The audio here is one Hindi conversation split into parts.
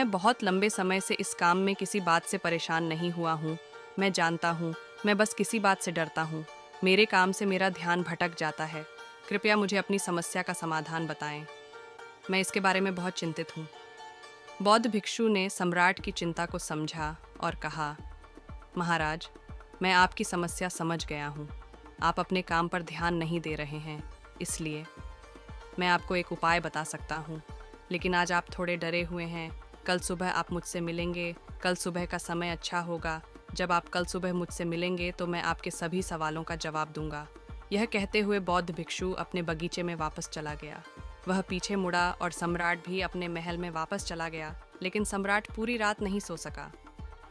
मैं बहुत लंबे समय से इस काम में किसी बात से परेशान नहीं हुआ हूँ। मैं जानता हूँ, मैं बस किसी बात से डरता हूँ। मेरे काम से मेरा ध्यान भटक जाता है। कृपया मुझे अपनी समस्या का समाधान बताएं। मैं इसके बारे में बहुत चिंतित हूँ। बौद्ध भिक्षु ने सम्राट की चिंता को समझा और कहा, महाराज, मैं आपकी समस्या समझ गया हूँ। आप अपने काम पर ध्यान नहीं दे रहे हैं, इसलिए मैं आपको एक उपाय बता सकता हूँ। लेकिन आज आप थोड़े डरे हुए हैं। कल सुबह आप मुझसे मिलेंगे। कल सुबह का समय अच्छा होगा। जब आप कल सुबह मुझसे मिलेंगे तो मैं आपके सभी सवालों का जवाब दूंगा। यह कहते हुए बौद्ध भिक्षु अपने बगीचे में वापस चला गया। वह पीछे मुड़ा और सम्राट भी अपने महल में वापस चला गया। लेकिन सम्राट पूरी रात नहीं सो सका।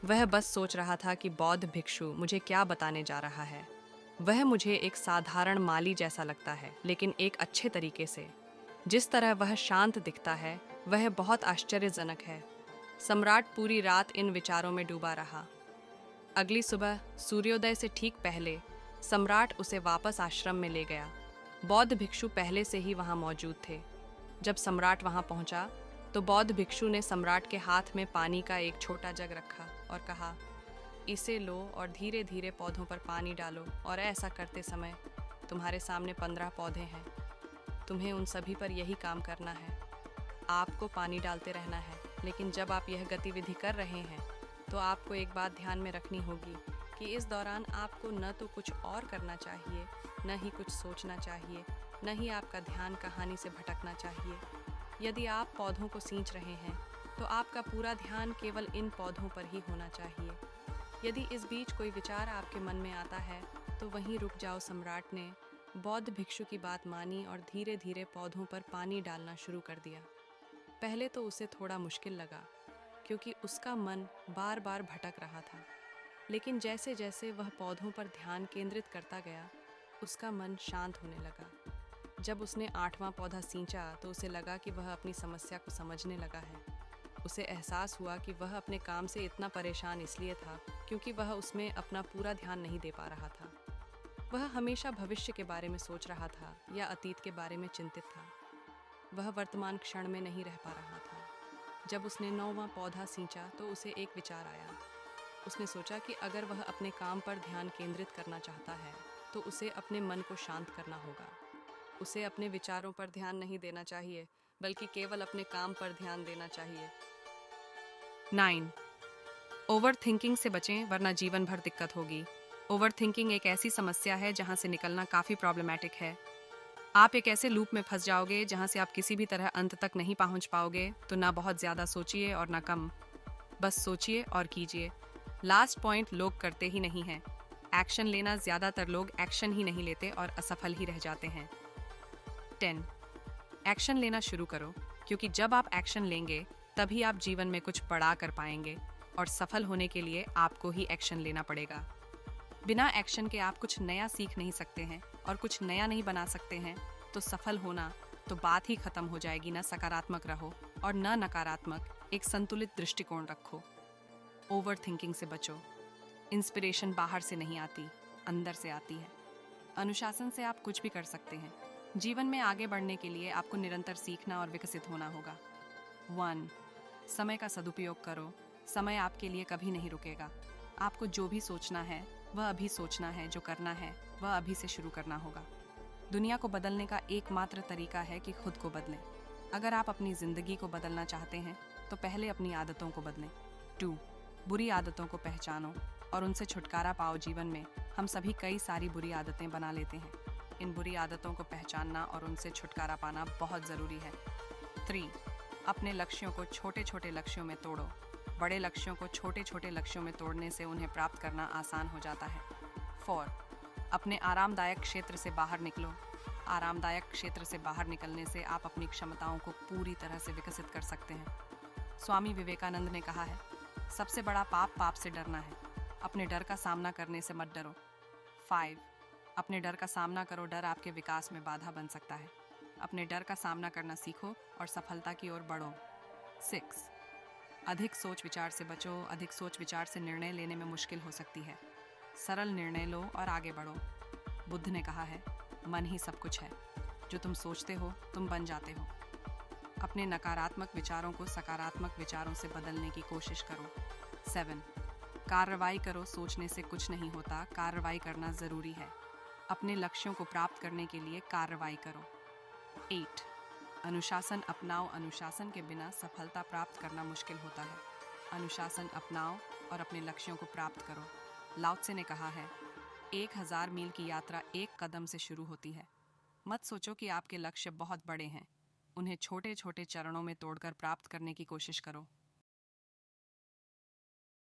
वह बस सोच रहा था कि बौद्ध भिक्षु मुझे क्या बताने जा रहा है। वह मुझे एक साधारण माली जैसा लगता है, लेकिन एक अच्छे तरीके से। जिस तरह वह शांत दिखता है, वह बहुत आश्चर्यजनक है। सम्राट पूरी रात इन विचारों में डूबा रहा। अगली सुबह सूर्योदय से ठीक पहले सम्राट उसे वापस आश्रम में ले गया। बौद्ध भिक्षु पहले से ही वहां मौजूद थे। जब सम्राट वहां पहुंचा तो बौद्ध भिक्षु ने सम्राट के हाथ में पानी का एक छोटा जग रखा और कहा, इसे लो और धीरे धीरे पौधों पर पानी डालो। और ऐसा करते समय तुम्हारे सामने 15 पौधे हैं। तुम्हें उन सभी पर यही काम करना है। आपको पानी डालते रहना है। लेकिन जब आप यह गतिविधि कर रहे हैं तो आपको एक बात ध्यान में रखनी होगी कि इस दौरान आपको न तो कुछ और करना चाहिए, न ही कुछ सोचना चाहिए, न ही आपका ध्यान कहानी से भटकना चाहिए। यदि आप पौधों को सींच रहे हैं तो आपका पूरा ध्यान केवल इन पौधों पर ही होना चाहिए। यदि इस बीच कोई विचार आपके मन में आता है तो वहीं रुक जाओ। सम्राट ने बौद्ध भिक्षु की बात मानी और धीरे धीरे पौधों पर पानी डालना शुरू कर दिया। पहले तो उसे थोड़ा मुश्किल लगा क्योंकि उसका मन बार बार भटक रहा था। लेकिन जैसे जैसे वह पौधों पर ध्यान केंद्रित करता गया, उसका मन शांत होने लगा। जब उसने 8वां पौधा सींचा तो उसे लगा कि वह अपनी समस्या को समझने लगा है। उसे एहसास हुआ कि वह अपने काम से इतना परेशान इसलिए था क्योंकि वह उसमें अपना पूरा ध्यान नहीं दे पा रहा था। वह हमेशा भविष्य के बारे में सोच रहा था या अतीत के बारे में चिंतित था। वह वर्तमान क्षण में नहीं रह पा रहा था। जब उसने 9वां पौधा सींचा तो उसे एक विचार आया। उसने सोचा कि अगर वह अपने काम पर ध्यान केंद्रित करना चाहता है तो उसे अपने मन को शांत करना होगा। उसे अपने विचारों पर ध्यान नहीं देना चाहिए, बल्कि केवल अपने काम पर ध्यान देना चाहिए। 9. ओवर थिंकिंग से बचें, वरना जीवन भर दिक्कत होगी। ओवर थिंकिंग एक ऐसी समस्या है जहां से निकलना काफ़ी प्रॉब्लमैटिक है। आप एक ऐसे लूप में फंस जाओगे जहां से आप किसी भी तरह अंत तक नहीं पहुंच पाओगे। तो ना बहुत ज़्यादा सोचिए और ना कम, बस सोचिए और कीजिए। लास्ट पॉइंट लोग करते ही नहीं हैं। एक्शन लेना, ज़्यादातर लोग एक्शन ही नहीं लेते और असफल ही रह जाते हैं। 10. एक्शन लेना शुरू करो, क्योंकि जब आप एक्शन लेंगे तभी आप जीवन में कुछ बड़ा कर पाएंगे। और सफल होने के लिए आपको ही एक्शन लेना पड़ेगा। बिना एक्शन के आप कुछ नया सीख नहीं सकते हैं और कुछ नया नहीं बना सकते हैं। तो सफल होना तो बात ही खत्म हो जाएगी। ना सकारात्मक रहो और न नकारात्मक। एक संतुलित दृष्टिकोण रखो। ओवर थिंकिंग से बचो। इंस्पिरेशन बाहर से नहीं आती, अंदर से आती है। अनुशासन से आप कुछ भी कर सकते हैं। जीवन में आगे बढ़ने के लिए आपको निरंतर सीखना और विकसित होना होगा। 1. समय का सदुपयोग करो। समय आपके लिए कभी नहीं रुकेगा। आपको जो भी सोचना है वह अभी सोचना है। जो करना है वह अभी से शुरू करना होगा। दुनिया को बदलने का एकमात्र तरीका है कि खुद को बदलें। अगर आप अपनी जिंदगी को बदलना चाहते हैं तो पहले अपनी आदतों को बदलें। 2. बुरी आदतों को पहचानो और उनसे छुटकारा पाओ। जीवन में हम सभी कई सारी बुरी आदतें बना लेते हैं। इन बुरी आदतों को पहचानना और उनसे छुटकारा पाना बहुत ज़रूरी है। 3. अपने लक्ष्यों को छोटे छोटे लक्ष्यों में तोड़ो। बड़े लक्ष्यों को छोटे छोटे लक्ष्यों में तोड़ने से उन्हें प्राप्त करना आसान हो जाता है। 4. अपने आरामदायक क्षेत्र से बाहर निकलो। आरामदायक क्षेत्र से बाहर निकलने से आप अपनी क्षमताओं को पूरी तरह से विकसित कर सकते हैं। स्वामी विवेकानंद ने कहा है, सबसे बड़ा पाप पाप से डरना है। अपने डर का सामना करने से मत डरो। 5. अपने डर का सामना करो। डर आपके विकास में बाधा बन सकता है। अपने डर का सामना करना सीखो और सफलता की ओर बढ़ो। 6. अधिक सोच विचार से बचो। अधिक सोच विचार से निर्णय लेने में मुश्किल हो सकती है। सरल निर्णय लो और आगे बढ़ो। बुद्ध ने कहा है, मन ही सब कुछ है। जो तुम सोचते हो तुम बन जाते हो। अपने नकारात्मक विचारों को सकारात्मक विचारों से बदलने की कोशिश करो। 7. कार्रवाई करो, सोचने से कुछ नहीं होता, कार्रवाई करना ज़रूरी है। अपने लक्ष्यों को प्राप्त करने के लिए कार्रवाई करो। 8. अनुशासन अपनाओ, अनुशासन के बिना सफलता प्राप्त करना मुश्किल होता है। अनुशासन अपनाओ और अपने लक्ष्यों को प्राप्त करो। लाओ त्से ने कहा है, 1000 मील की यात्रा एक कदम से शुरू होती है। मत सोचो कि आपके लक्ष्य बहुत बड़े हैं। उन्हें छोटे छोटे चरणों में तोड़कर प्राप्त करने की कोशिश करो।